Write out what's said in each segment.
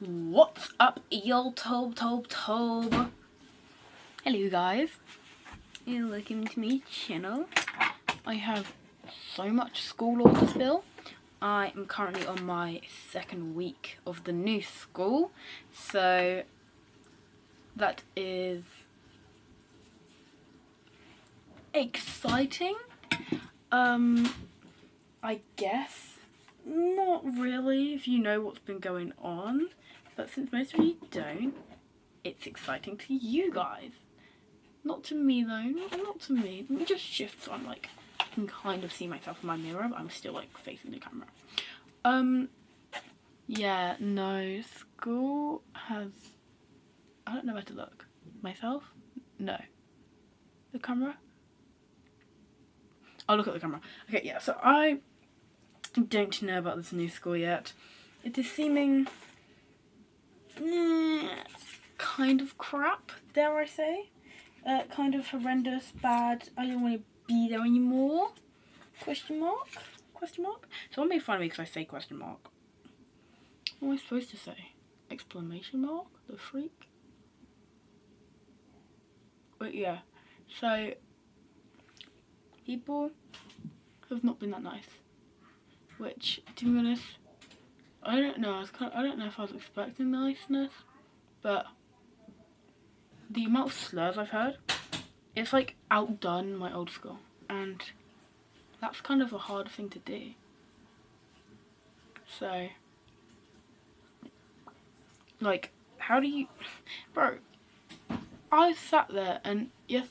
What's up, tobe? Hello guys, and welcome to my channel. I have so much school law to spill. I am currently on my second week of the new school, so that is exciting. I guess not really if you know what's been going on, but since most of you don't, it's exciting to you guys. Not to me though, not to me. Let me just shift so I'm like, I can kind of see myself in my mirror, but I'm still like facing the camera. Yeah, no, school has, I don't know where to look. Myself? No. The camera? I'll look at the camera. Okay, yeah, so I don't know about this new school yet. It is seeming kind of crap, dare I say. Kind of horrendous, bad. I don't want to be there anymore. Question mark? Question mark? Someone made fun of me because I say question mark. What am I supposed to say? Exclamation mark? The freak? But yeah, so people have not been that nice. Which, to be honest, I don't know. I don't know if I was expecting niceness, but the amount of slurs I've heard, it's like outdone my old school, and that's kind of a hard thing to do. So, like, how do you, bro? I sat there and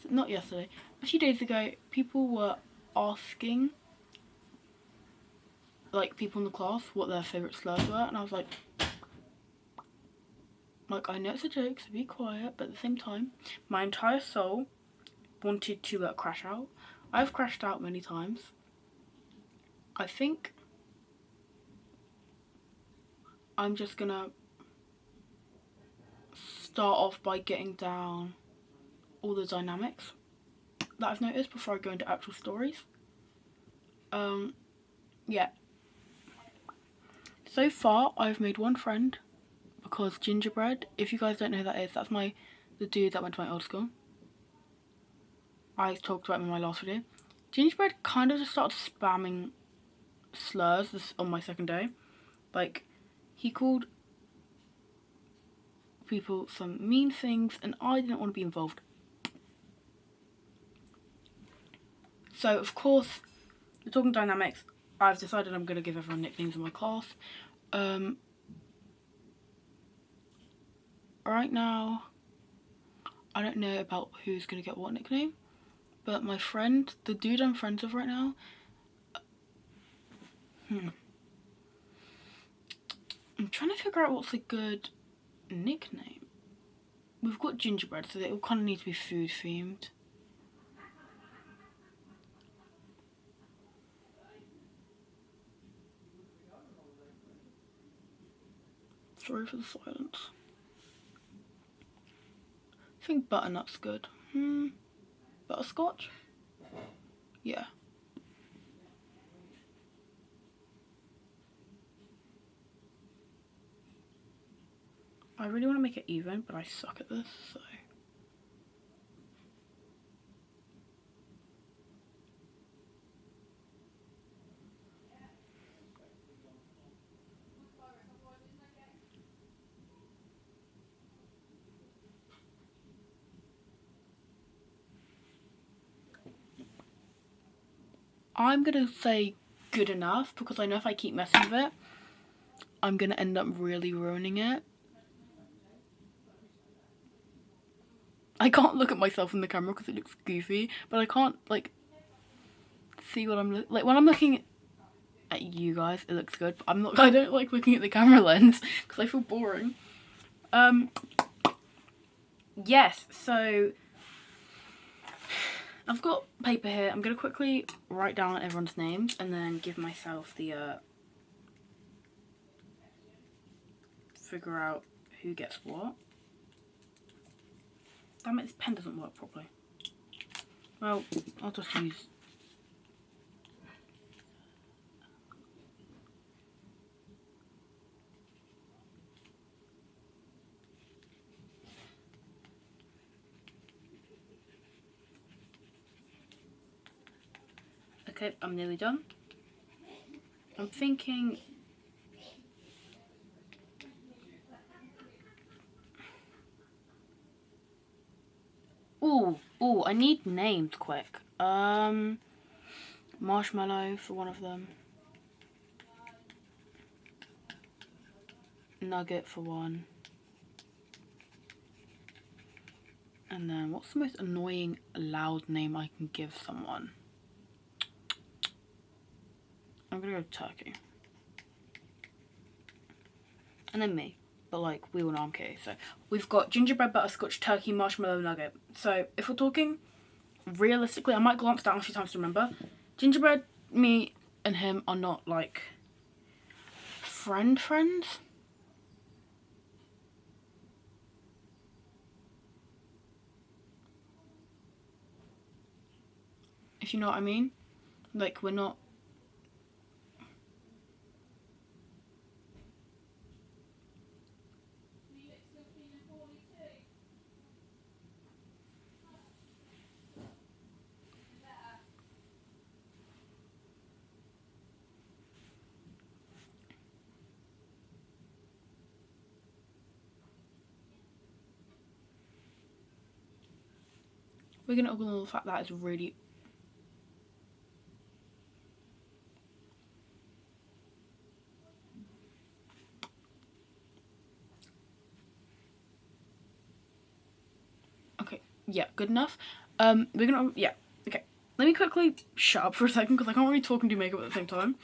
not yesterday, a few days ago, people were asking like people in the class what their favourite slurs were, and I was like, I know it's a joke, so be quiet, but at the same time, my entire soul wanted to crash out. I've crashed out many times. I think I'm just gonna start off by getting down all the dynamics that I've noticed before I go into actual stories. Yeah. So far, I've made one friend, because Gingerbread, if you guys don't know who that is, that's the dude that went to my old school. I talked about him in my last video. Gingerbread kind of just started spamming slurs on my second day. Like, he called people some mean things, and I didn't want to be involved. So, of course, we're talking dynamics. I've decided I'm going to give everyone nicknames in my class. Right now, I don't know about who's going to get what nickname, but my friend, the dude I'm friends with right now, I'm trying to figure out what's a good nickname. We've got Gingerbread, so it will kind of need to be food themed. Sorry for the silence. I think butternut's good. Butterscotch? Yeah. I really want to make it even, but I suck at this, so. I'm gonna say good enough, because I know if I keep messing with it, I'm gonna end up really ruining it. I can't look at myself in the camera because it looks goofy, but I can't like see what I'm like when I'm looking at you guys. It looks good, but I don't like looking at the camera lens because I feel boring. Yes, so I've got paper here. I'm gonna quickly write down everyone's names and then give myself the figure out who gets what. Damn it, this pen doesn't work properly. Well, I'll just use... Okay, I'm nearly done. I'm thinking... Ooh, I need names quick. Marshmallow for one of them. Nugget for one. And then what's the most annoying loud name I can give someone? I'm gonna go with Turkey. And then me. But like, we all know I'm Kitty. So we've got gingerbread, butterscotch, turkey, marshmallow, nugget. So if we're talking realistically, I might glance down a few times to remember. Gingerbread, me and him are not like friends. If you know what I mean. Like, we're not... We're gonna ignore the fact that it's really... Okay, yeah, good enough. We're gonna... Yeah, okay. Let me quickly shut up for a second because I can't really talk and do makeup at the same time.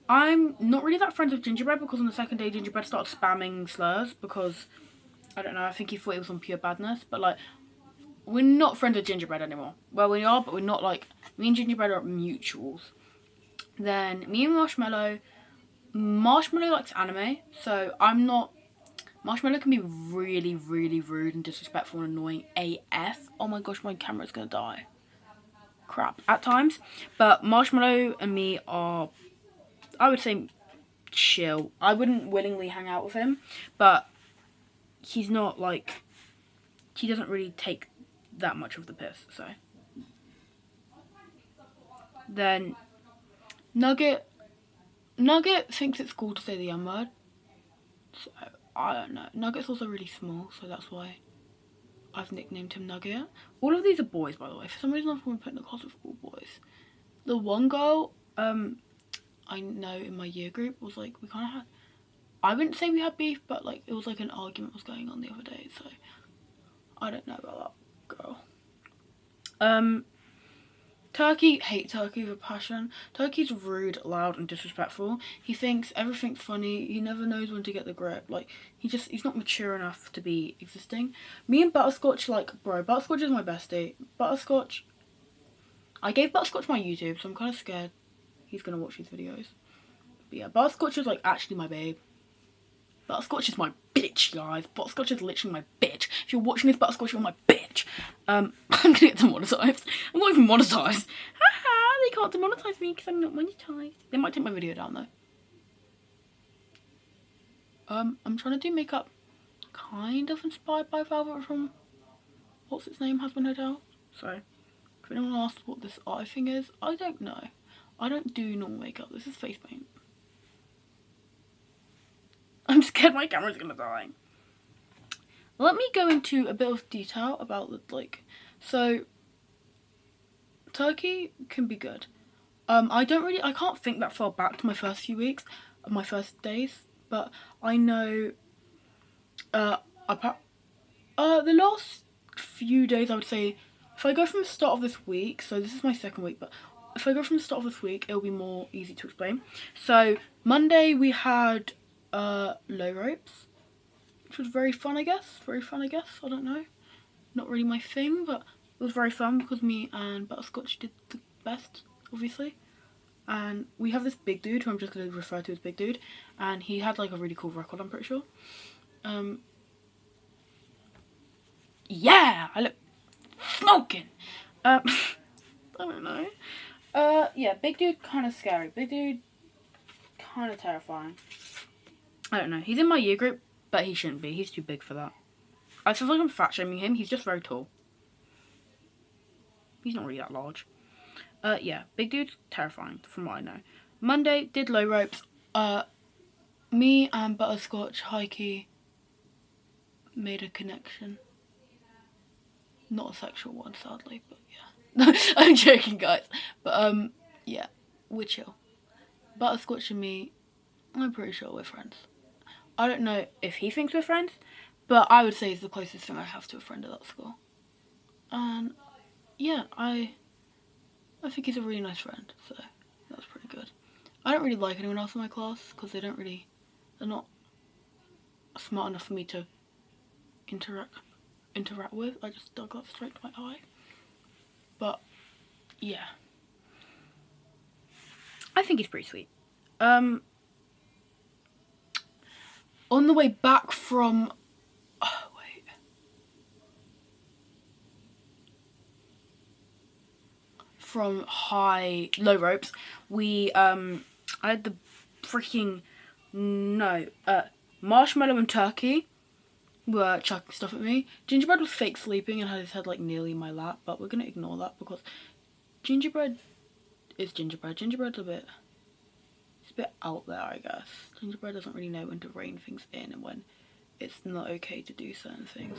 I'm not really that friends with Gingerbread because on the second day Gingerbread started spamming slurs because, I don't know, I think he thought it was on pure badness, but like, we're not friends with Gingerbread anymore. Well, we are, but we're not like, me and Gingerbread are mutuals. Then me and Marshmallow likes anime, so I'm not... Marshmallow can be really, really rude and disrespectful and annoying AF. Oh my gosh, my camera's gonna die. Crap, at times. But Marshmallow and me are, I would say, chill. I wouldn't willingly hang out with him, but he's not like, he doesn't really take that much of the piss, so. Then Nugget thinks it's cool to say the M word, so I don't know. Nugget's also really small, so that's why I've nicknamed him Nugget. All of these are boys, by the way. For some reason I've been put in the class with all boys. The one girl I know in my year group was like, we kind of had, I wouldn't say we had beef, but like it was like an argument was going on the other day, so I don't know about that girl. Turkey, hate Turkey with a passion. Turkey's rude, loud and disrespectful. He thinks everything's funny. He never knows when to get the grip. Like, he's not mature enough to be existing. Me and Butterscotch, like, bro, Butterscotch is my bestie. Butterscotch, I gave Butterscotch my YouTube, so I'm kind of scared he's gonna watch these videos. But yeah, Butterscotch is like actually my babe. Butterscotch is my bitch, guys. Butterscotch is literally my bitch. If you're watching this, Butterscotch, you're my bitch. I'm gonna get demonetized. I'm not even monetized. Haha, they can't demonetize me because I'm not monetized. They might take my video down though. I'm trying to do makeup kind of inspired by Velvet from what's its name, Husband Hotel. So if anyone asks what this eye thing is, I don't know. I don't do normal makeup. This is face paint. I'm scared my camera's gonna die. Let me go into a bit of detail about the, like, so Turkey can be good. I can't think that far back to my first few weeks, my first days, but I know, the last few days I would say, if I go from the start of this week, so this is my second week, but if I go from the start of this week, it'll be more easy to explain. So Monday we had low ropes, which was very fun, I guess. I don't know. Not really my thing, but it was very fun because me and Butterscotch did the best, obviously. And we have this big dude, who I'm just going to refer to as Big Dude, and he had like a really cool record, I'm pretty sure. Yeah, I look smoking. I don't know. Yeah, Big Dude kind of scary. Big Dude kind of terrifying. I don't know. He's in my year group, but he shouldn't be. He's too big for that. I feel like I'm fat shaming him. He's just very tall. He's not really that large. Yeah, big dude's terrifying from what I know. Monday, did low ropes. Me and Butterscotch, Heike, made a connection. Not a sexual one, sadly, but yeah. I'm joking, guys. But, yeah, we're chill. Butterscotch and me, I'm pretty sure we're friends. I don't know if he thinks we're friends, but I would say he's the closest thing I have to a friend at that school. And, yeah, I think he's a really nice friend, so that's pretty good. I don't really like anyone else in my class, because they're not smart enough for me to interact with. I just dug that straight to my eye. But yeah, I think he's pretty sweet. On the way back from from low ropes, we I had the freaking marshmallow and turkey were chucking stuff at me. Gingerbread was fake sleeping and had his head like nearly in my lap, but we're gonna ignore that because gingerbread is gingerbread. Gingerbread's it's a bit out there, I guess. Gingerbread doesn't really know when to rein things in and when it's not okay to do certain things.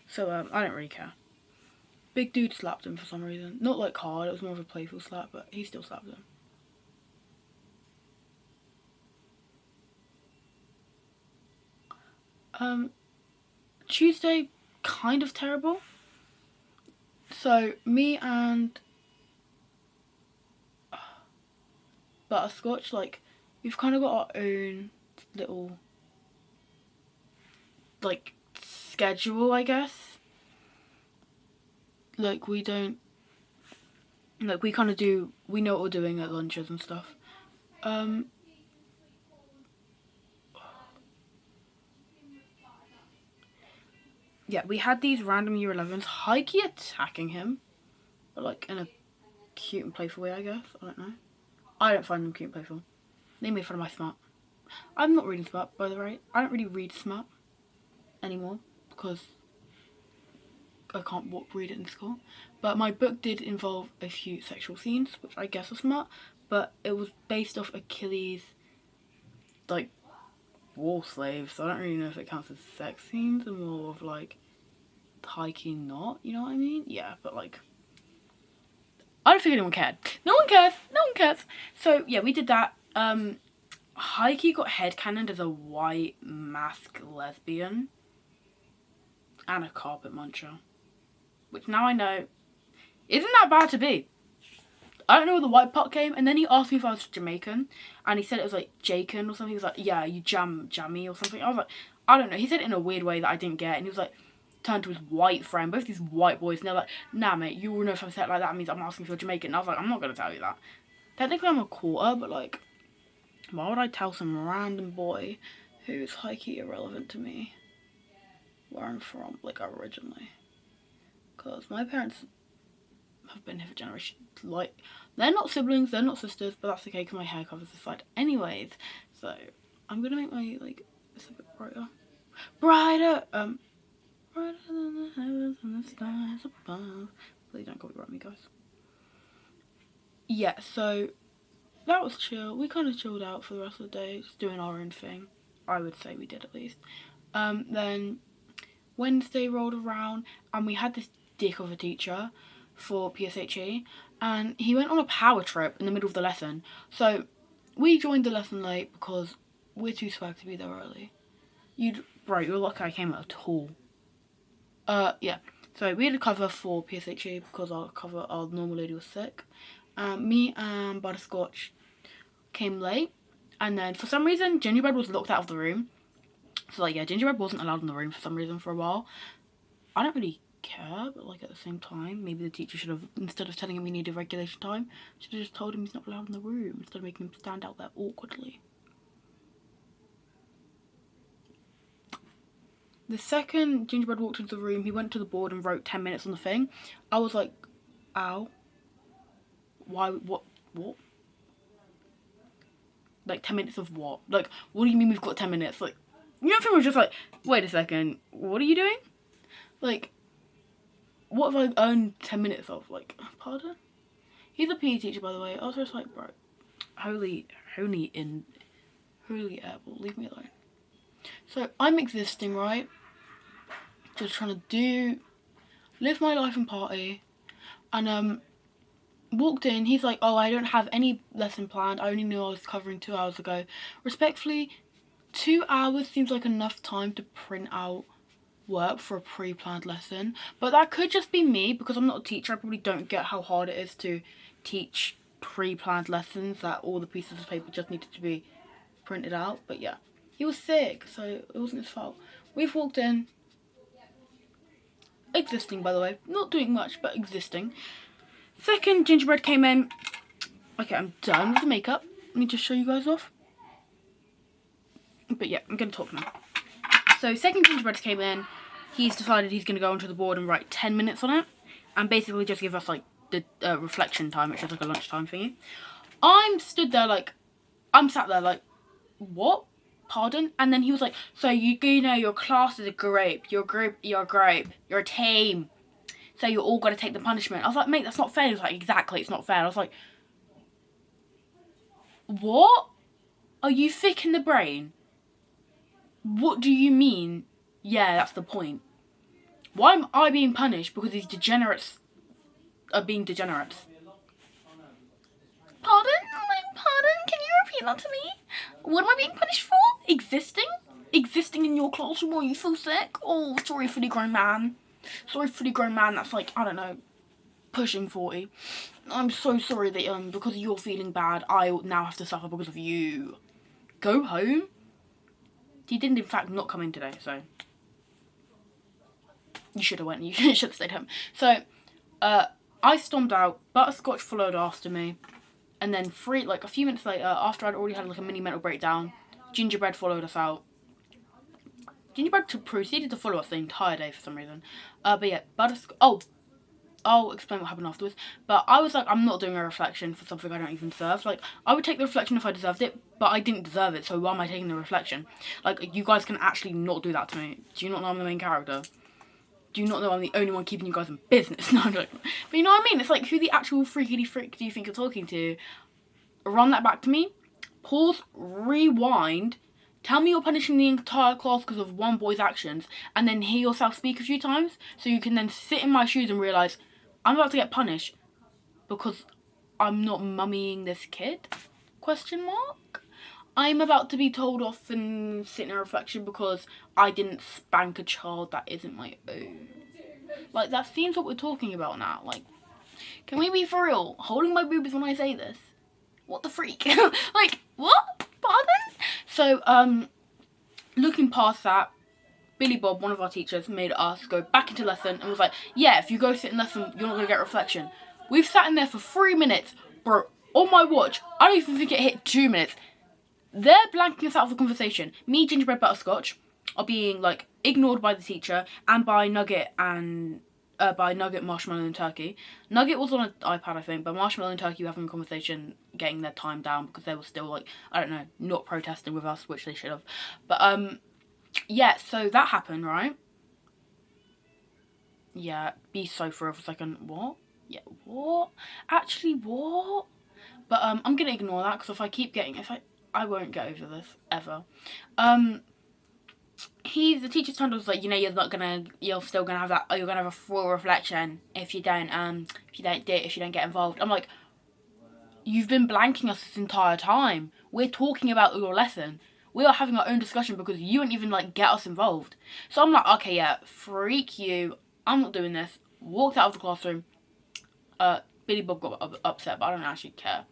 So I don't really care. Big dude slapped him for some reason. Not like hard, it was more of a playful slap, but he still slapped him. Tuesday, kind of terrible. So, me and Butterscotch, like, we've kind of got our own little, like, schedule, I guess. Like, we don't, like, we kind of do, we know what we're doing at lunches and stuff. Yeah, we had these random year 11s, Heike attacking him, but like in a cute and playful way, I guess. I don't know. I don't find them cute and playful. They made fun of my smart. I'm not reading smart, by the way. I don't really read smart anymore because I can't read it in school. But my book did involve a few sexual scenes, which I guess are smart, but it was based off Achilles, like, war slaves, so I don't really know if it counts as sex scenes and more of like hiking not, you know what I mean? Yeah, but like I don't think anyone cared. No one cares. So yeah, we did that. Heike got headcanoned as a white masked lesbian and a carpet muncher, which now I know isn't that bad to be. I don't know where the white part came, and then he asked me if I was Jamaican, and he said it was like Jaken or something. He was like, yeah, you jammy or something. I was like, I don't know. He said it in a weird way that I didn't get, and he was like, turned to his white friend, both these white boys, and they're like, nah, mate, you will know if I'm said it like that, it means I'm asking if you're Jamaican. And I was like, I'm not going to tell you that. Technically, I'm a quarter, but like, why would I tell some random boy who's highly irrelevant to me where I'm from, like, originally? Because my parents have been here for generations. Like, they're not siblings, they're not sisters, but that's okay because my hair covers the side anyways. So I'm gonna make my, like, this a bit brighter, brighter than the heavens and the stars above. Please don't copyright me, guys. Yeah, so that was chill. We kind of chilled out for the rest of the day, just doing our own thing. I would say we did, at least. Then Wednesday rolled around and we had this dick of a teacher for PSHE, and he went on a power trip in the middle of the lesson. So we joined the lesson late because we're too swag to be there early. Bro, you're lucky I came at all. Yeah. So we had a cover for PSHE because our normal lady was sick. Me and Butterscotch came late, and then for some reason Gingerbread was locked out of the room. So like, yeah, Gingerbread wasn't allowed in the room for some reason for a while. I don't really care, but like at the same time, maybe the teacher should have, instead of telling him he needed regulation time, should have just told him he's not allowed in the room instead of making him stand out there awkwardly. The second Gingerbread walked into the room, he went to the board and wrote 10 minutes on the thing. I was like, ow. Why? What? Like, 10 minutes of what? Like, what do you mean we've got 10 minutes? Like, you know, if I was just like, wait a second, what are you doing? Like, what have I earned 10 minutes of? Like, pardon? He's a PE teacher, by the way. I was just like, bro, holy airball, leave me alone. So I'm existing, right? Just trying to live my life and party. And walked in, he's like, oh, I don't have any lesson planned. I only knew I was covering 2 hours ago. Respectfully, 2 hours seems like enough time to print out work for a pre-planned lesson. But that could just be me, because I'm not a teacher. I probably don't get how hard it is to teach pre-planned lessons, that all the pieces of paper just needed to be printed out. But yeah, he was sick, so it wasn't his fault. We've walked in, existing, by the way, not doing much, but existing. Second gingerbread came in. Okay, I'm done with the makeup. Let me just show you guys off. But yeah, I'm gonna talk now. So second gingerbread came in. He's decided he's gonna go onto the board and write 10 minutes on it, and basically just give us like the reflection time, which is like a lunchtime thingy. I'm sat there like, what? Pardon? And then he was like, so you know your class is a grape, you're a grape, you're a team, so you're all gonna take the punishment. I was like, mate, that's not fair. He was like, exactly, it's not fair. I was like, what? Are you thick in the brain? What do you mean? Yeah, that's the point. Why am I being punished because these degenerates are being degenerates? Pardon? Pardon? Can you repeat that to me? What am I being punished for? Existing? Existing in your classroom while you feel sick? Oh, sorry for the grown man. Sorry for the grown man that's like, I don't know, pushing 40. I'm so sorry that because you're feeling bad, I now have to suffer because of you. Go home? He didn't in fact not come in today, so you should have went. You should have stayed home. So I stormed out. Butterscotch followed after me, and then a few minutes later, after I'd already had like a mini mental breakdown, gingerbread followed us out. Gingerbread proceeded to follow us the entire day for some reason. But yeah, butterscotch. Oh, I'll explain what happened afterwards. But I was like, I'm not doing a reflection for something I don't even deserve. Like, I would take the reflection if I deserved it, but I didn't deserve it, so why am I taking the reflection? Like, you guys can actually not do that to me. Do you not know I'm the main character? Do you not know I'm the only one keeping you guys in business? No, I'm joking. But you know what I mean? It's like, who the actual freakity freak do you think you're talking to? Run that back to me. Pause, rewind. Tell me you're punishing the entire class because of one boy's actions, and then hear yourself speak a few times, so you can then sit in my shoes and realise, I'm about to get punished because I'm not mummying this kid? Question mark? I'm about to be told off and sit in a reflection because I didn't spank a child that isn't my own. Like, that seems what we're talking about now. Like, can we be for real? Holding my boobs when I say this? What the freak? Like, what? Pardon? So, looking past that, Billy Bob, one of our teachers, made us go back into lesson and was like, yeah, if you go sit in lesson, you're not going to get reflection. We've sat in there for 3 minutes. Bro, on my watch, I don't even think it hit 2 minutes. They're blanking us out of the conversation. Me, gingerbread, butterscotch are being, like, ignored by the teacher and by Nugget, Marshmallow and Turkey. Nugget was on an iPad, I think, but Marshmallow and Turkey were having a conversation, getting their time down because they were still, like, I don't know, not protesting with us, which they should have. But, yeah, so that happened, right? Yeah, be so for a second. What? Yeah, what? Actually, what? But, I'm gonna ignore that because if I keep getting, I won't get over this, ever. The teacher turned to us like, you know, you're still gonna have that, you're gonna have a full reflection if you don't get involved. I'm like, you've been blanking us this entire time. We're talking about your lesson. We are having our own discussion because you won't even, like, get us involved. So I'm like, okay, yeah, freak you. I'm not doing this. Walked out of the classroom. Billy Bob got upset, but I don't actually care.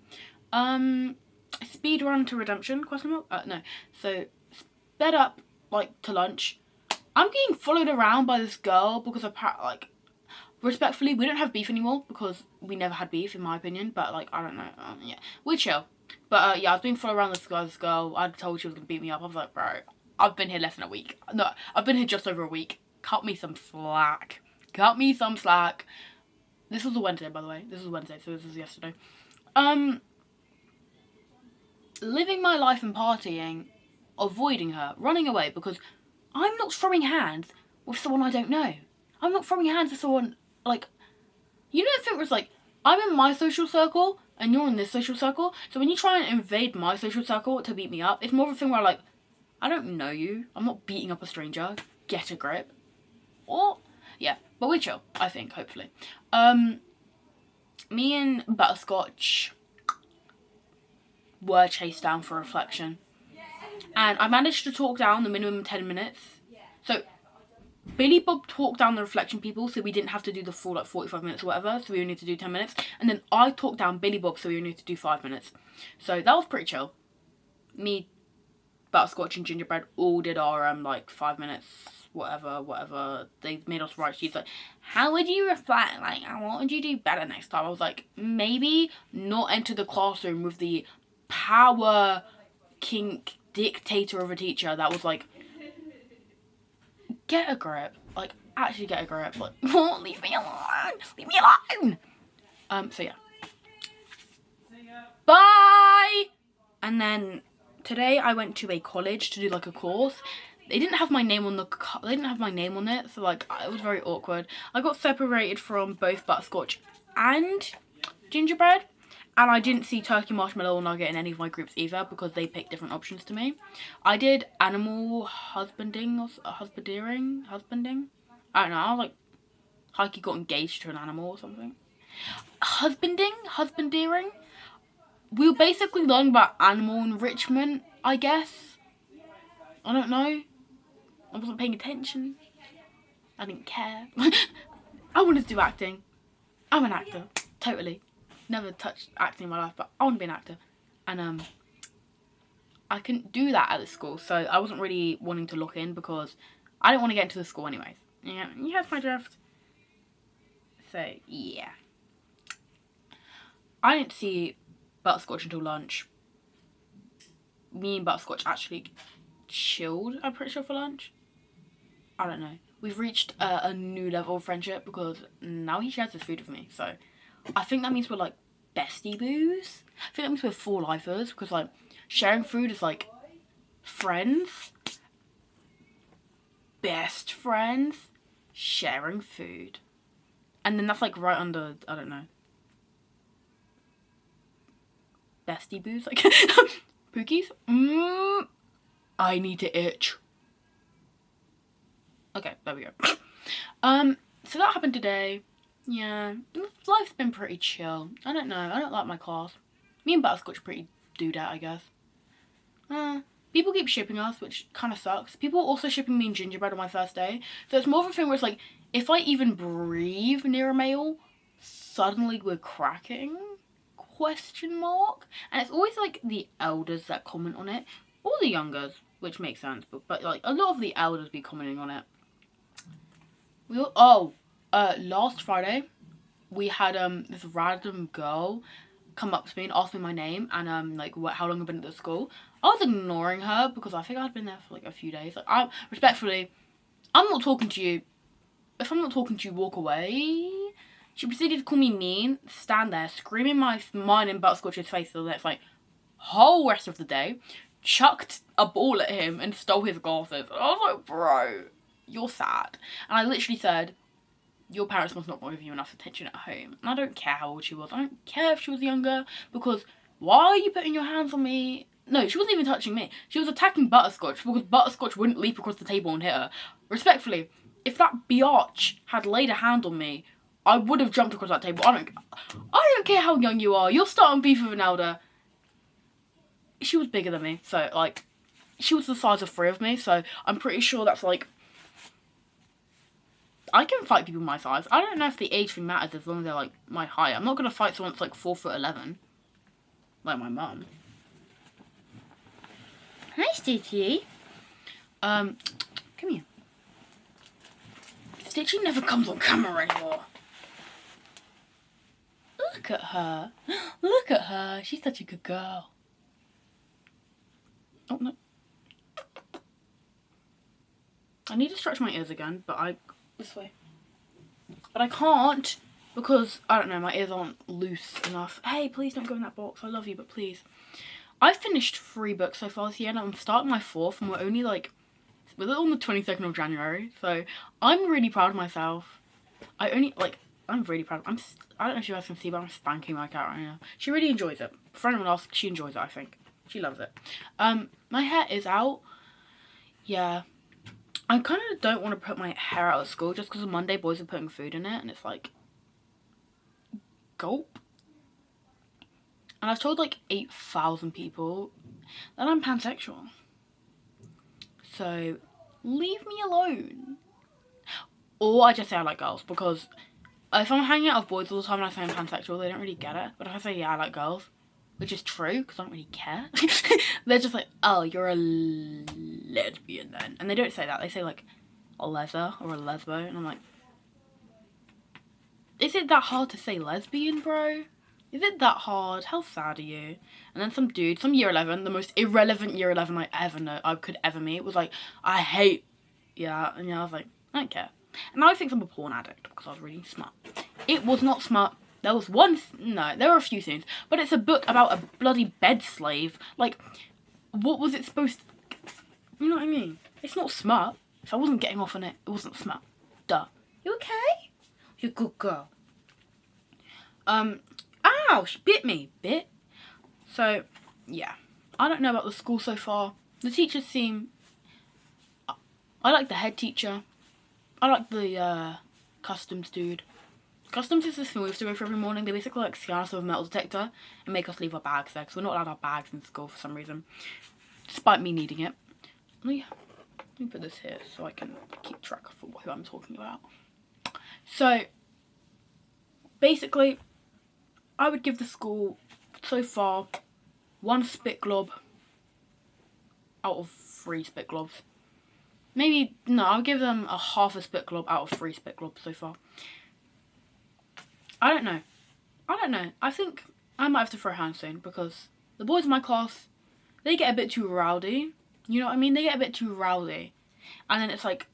Speed run to redemption, question mark? No. So, sped up, like, to lunch. I'm getting followed around by this girl because like, respectfully, we don't have beef anymore because we never had beef, in my opinion. But, like, I don't know. Yeah, we're chill. But, yeah, I was being followed around this girl. I told she was going to beat me up. I was like, bro, I've been here less than a week. No, I've been here just over a week. Cut me some slack. Cut me some slack. This was a Wednesday, by the way. This was Wednesday, so this was yesterday. Living my life and partying, avoiding her, running away, because I'm not throwing hands with someone I don't know. I'm not throwing hands with someone, like, you know the thing where it's like, I'm in my social circle and you're in this social circle. So when you try and invade my social circle to beat me up, it's more of a thing where like, I don't know you. I'm not beating up a stranger. Get a grip. Or, yeah, but we chill, I think, hopefully. Me and Butterscotch were chased down for reflection. And I managed to talk down the minimum 10 minutes. So Billy Bob talked down the reflection people, so we didn't have to do the full like 45 minutes or whatever, so we only need to do 10 minutes. And then I talked down Billy Bob, so we only need to do 5 minutes. So that was pretty chill. Me, Butterscotch and Gingerbread all did our like 5 minutes, whatever. They made us write. She's like, how would you reflect? Like, what would you do better next time? I was like, maybe not enter the classroom with the power kink dictator of a teacher that was like, get a grip, like actually get a grip, like leave me alone. So yeah, bye. And then today I went to a college to do like a course. They didn't have my name on it, so like it was very awkward. I got separated from both Butterscotch and Gingerbread. And I didn't see Turkey, Marshmallow or Nugget in any of my groups either because they picked different options to me. I did animal husbanding or husbanding. I don't know. I was like, Heike got engaged to an animal or something. Husbanding. We were basically learning about animal enrichment, I guess. I don't know. I wasn't paying attention. I didn't care. I wanted to do acting. I'm an actor. Totally. Never touched acting in my life, but I want to be an actor. And I couldn't do that at the school, so I wasn't really wanting to lock in because I didn't want to get into the school anyways. Yeah, you have my drift. So yeah, I didn't see Butterscotch until lunch. Me and Butterscotch actually chilled, I'm pretty sure, for lunch. I don't know. We've reached a new level of friendship because now he shares his food with me, so I think that means we're like bestie boos. I think that means we're full lifers because like sharing food is like friends, best friends, sharing food. And then that's like right under, I don't know, bestie boos, like Pookies. I need to itch. Okay, there we go. So that happened today. Yeah, life's been pretty chill. I don't know. I don't like my class. Me and Butterscotch are pretty doodat, I guess. People keep shipping us, which kind of sucks. People are also shipping me and Gingerbread on my first day. So it's more of a thing where it's like, if I even breathe near a male, suddenly we're cracking? Question mark? And it's always like the elders that comment on it. Or the youngers, which makes sense. But like, a lot of the elders be commenting on it. Last Friday, we had this random girl come up to me and ask me my name and like how long I've been at the school. I was ignoring her because I think I'd been there for like a few days. Like, I'm not talking to you. If I'm not talking to you, walk away. She proceeded to call me mean, stand there screaming mine in Butterscotch's face for the next like whole rest of the day. Chucked a ball at him and stole his glasses. I was like, bro, you're sad. And I literally said, your parents must not give you enough attention at home. And I don't care how old she was. I don't care if she was younger. Because why are you putting your hands on me? No, she wasn't even touching me. She was attacking Butterscotch because Butterscotch wouldn't leap across the table and hit her. Respectfully, if that biatch had laid a hand on me, I would have jumped across that table. I don't care how young you are. You're starting beef with an elder. She was bigger than me. So, like, she was the size of 3 of me. So, I'm pretty sure that's, like, I can fight people my size. I don't know if the age thing matters as long as they're, like, my height. I'm not going to fight someone that's, like, 4'11". Like my mum. Hi, Stitchy. Come here. Stitchy never comes on camera anymore. Look at her. Look at her. She's such a good girl. Oh, no. I need to stretch my ears again, but this way. But I can't because, I don't know, my ears aren't loose enough. Hey, please don't go in that box. I love you, but please. I've finished 3 books so far this year, and I'm starting my 4th, and we're only, like, we're on the 22nd of January, so I'm really proud of myself. I only, like, I'm really proud. I don't know if you guys can see, but I'm spanking my cat right now. She really enjoys it. For anyone else, she enjoys it, I think. She loves it. My hair is out. Yeah. I kind of don't want to put my hair out at school just because on Monday boys are putting food in it and it's like, gulp. And I've told like 8,000 people that I'm pansexual. So, leave me alone. Or I just say I like girls, because if I'm hanging out with boys all the time and I say I'm pansexual, they don't really get it. But if I say, yeah, I like girls, which is true, because I don't really care, they're just like, oh, you're a lesbian then. And they don't say that. They say, like, a lezzer or a lesbo. And I'm like, is it that hard to say lesbian, bro? Is it that hard? How sad are you? And then some dude, some year 11, the most irrelevant year 11 I could ever meet, was like, I hate, yeah. And yeah, I was like, I don't care. And now I think I'm a porn addict because I was reading smut. It was not smut. There was one, no, there were a few things. But it's a book about a bloody bed slave. Like, what was it supposed to, you know what I mean? It's not smut. If I wasn't getting off on it, it wasn't smut. Duh. You okay? You're a good girl. Ow, she bit me, bit. So, yeah. I don't know about the school so far. The teachers seem, I like the head teacher. I like the customs dude. Customs is this thing we have to go through every morning. They basically like scan us with a metal detector and make us leave our bags there because we're not allowed our bags in school for some reason, despite me needing it. Let me put this here so I can keep track of who I'm talking about. So, basically, I would give the school, so far, 1 spit glob out of 3 spit globs. Maybe, no, I'll give them a half a spit glob out of 3 spit globs so far. I don't know. I think I might have to throw hands soon because the boys in my class, they get a bit too rowdy. You know what I mean? They get a bit too rowdy. And then it's like,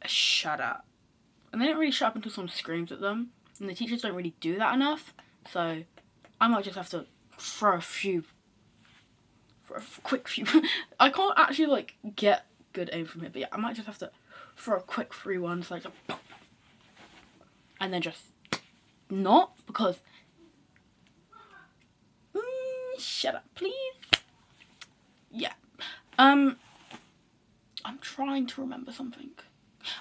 shut up. And they don't really shut up until someone screams at them. And the teachers don't really do that enough. So I might just have to throw a quick few. I can't actually like get good aim from it. But yeah, I might just have to throw a quick 3-1. Like, and then just not. Because, shut up, please. Yeah. I'm trying to remember something.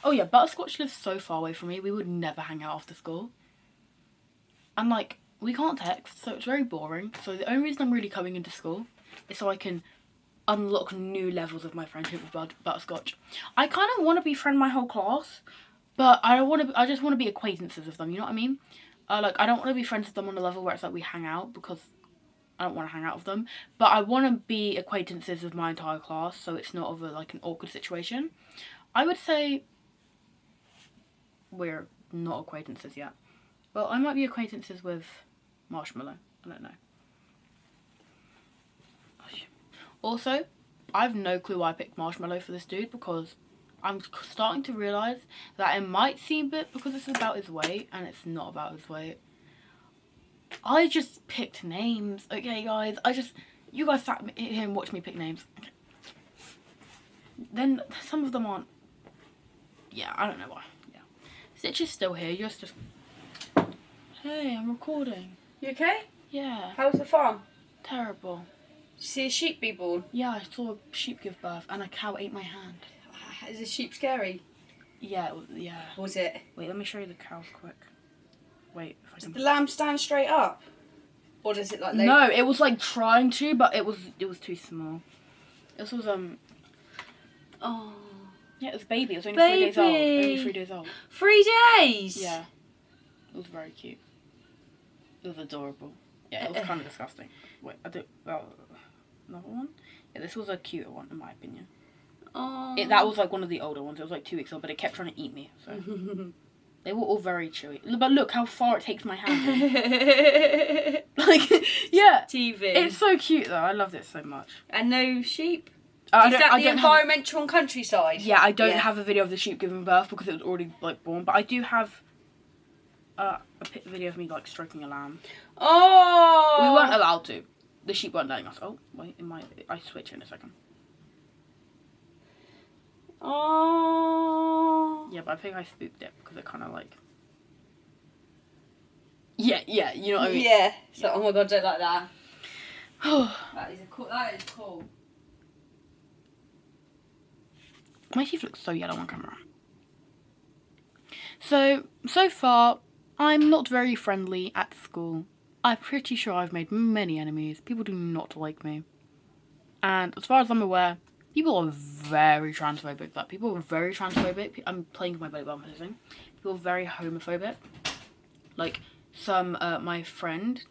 Oh yeah, Butterscotch lives so far away from me, we would never hang out after school. And like, we can't text, so it's very boring. So the only reason I'm really coming into school is so I can unlock new levels of my friendship with Butterscotch. I kind of want to befriend my whole class, but I just want to be acquaintances with them, you know what I mean? Like, I don't want to be friends with them on a level where it's like we hang out, because I don't want to hang out with them. But I want to be acquaintances with my entire class, so it's not like an awkward situation. I would say we're not acquaintances yet. Well, I might be acquaintances with Marshmallow. I don't know. Also, I have no clue why I picked Marshmallow for this dude, because I'm starting to realise that it might seem a bit because it's about his weight, and it's not about his weight. I just picked names, okay guys? You guys sat here and watched me pick names. Okay. Then some of them aren't, yeah, I don't know why. Yeah. Stitch is still here, you're just, hey, I'm recording. You okay? Yeah. How was the farm? Terrible. Did you see a sheep be born? Yeah, I saw a sheep give birth and a cow ate my hand. Is a sheep scary? Yeah, yeah. Was it? Wait, let me show you the cows quick. Wait, if I can... Does the lamb stand straight up? Or does it like... No, it was like trying to, but it was too small. This was, Oh. Yeah, it was baby. It was only 3 days old. Only 3 days old. 3 days? Yeah. It was very cute. It was adorable. Yeah, it was kind of disgusting. Wait, another one? Yeah, this was a cuter one, in my opinion. Oh. That was like one of the older ones. It was like 2 weeks old, but it kept trying to eat me. So they were all very chewy. But look how far it takes my hand. Like, yeah. TV. It's so cute though. I loved it so much. And no sheep? Is that the environmental and countryside? Yeah, I don't have a video of the sheep giving birth because it was already like born. But I do have a video of me like stroking a lamb. Oh. We weren't allowed to. The sheep weren't letting us. Oh wait, I switch in a second. Oh. Yeah, but I think I spooked it because it kind of like... Yeah, you know what I mean? Yeah. So, oh my god, don't like that. That is cool. My teeth look so yellow on camera. So far, I'm not very friendly at school. I'm pretty sure I've made many enemies. People do not like me. And as far as I'm aware, people are very transphobic. Like, people are very transphobic. I'm playing with my belly button position. People are very homophobic. Like, my friend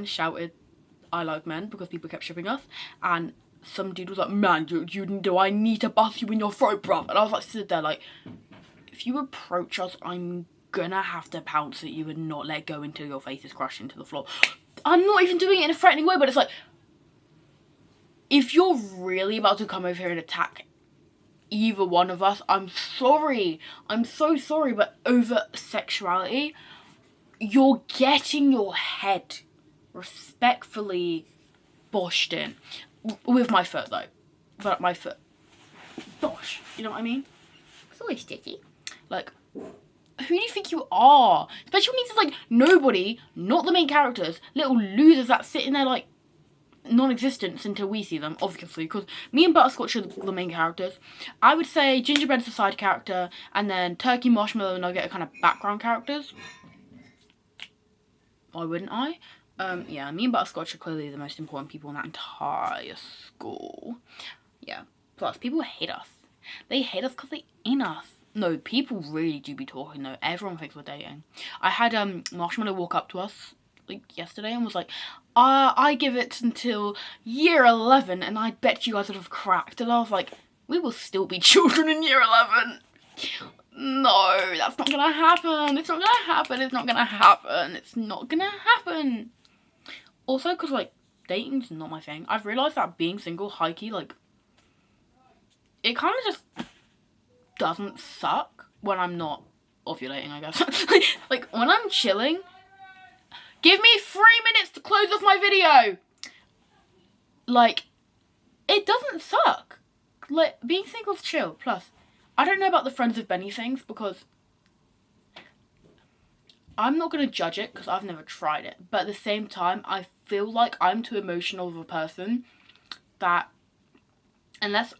shouted, "I like men," because people kept shipping us. And some dude was like, "Man, do I need to bust you in your throat, bruv?" And I was like, sit there like, if you approach us, I'm gonna have to pounce at you and not let go until your face is crushed into the floor. I'm not even doing it in a threatening way, but it's like, if you're really about to come over here and attack either one of us, I'm sorry. I'm so sorry, but over sexuality, you're getting your head respectfully boshed in. With my foot, though. But my foot. Bosh. You know what I mean? It's always sticky. Like, who do you think you are? Special needs is like nobody, not the main characters, little losers that sit in there like non-existence until we see them, obviously, because me and Butterscotch are the main characters. I would say Gingerbread's a side character, and then Turkey, Marshmallow, and Nugget are kind of background characters. Why wouldn't I? Yeah, me and Butterscotch are clearly the most important people in that entire school. Yeah. Plus, people hate us. They hate us because they in us. No, people really do be talking though. Everyone thinks we're dating. I had Marshmallow walk up to us like yesterday and was like, I give it until year 11 and I bet you guys would have cracked. And I was like, we will still be children in year 11. No, that's not gonna happen. It's not gonna happen. It's not gonna happen. It's not gonna happen. Also, because like dating's not my thing. I've realised that being single, high-key, like, it kind of just doesn't suck when I'm not ovulating, I guess. Like, when I'm chilling, give me 3 minutes to close off my video. Like, it doesn't suck. Like, being single's chill. Plus, I don't know about the Friends with Benny things because I'm not going to judge it because I've never tried it. But at the same time, I feel like I'm too emotional of a person that unless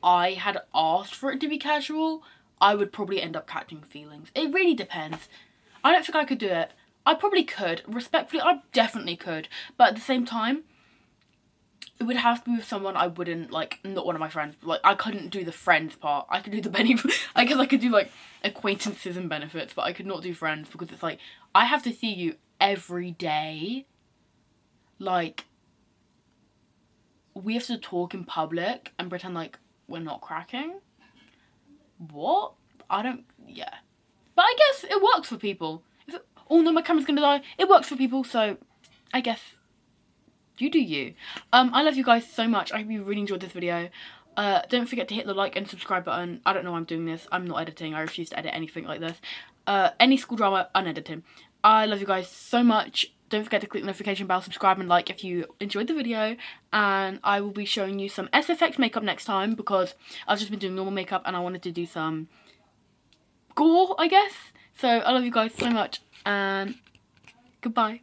I had asked for it to be casual, I would probably end up catching feelings. It really depends. I don't think I could do it. I probably could. Respectfully, I definitely could. But at the same time, it would have to be with someone I wouldn't, like, not one of my friends. Like, I couldn't do the friends part. I could do the Benny... I guess I could do, like, acquaintances and benefits, but I could not do friends because it's like, I have to see you every day. Like, we have to talk in public and pretend like we're not cracking. What? I don't... Yeah. But I guess it works for people. Oh no, my camera's gonna die. It works for people, so I guess you do you. I love you guys so much. I hope you really enjoyed this video. Don't forget to hit the like and subscribe button. I don't know why I'm doing this. I'm not editing. I refuse to edit anything like this. Any school drama, unedited. I love you guys so much. Don't forget to click the notification bell, subscribe and like if you enjoyed the video. And I will be showing you some SFX makeup next time because I've just been doing normal makeup and I wanted to do some gore, I guess. So I love you guys so much and goodbye.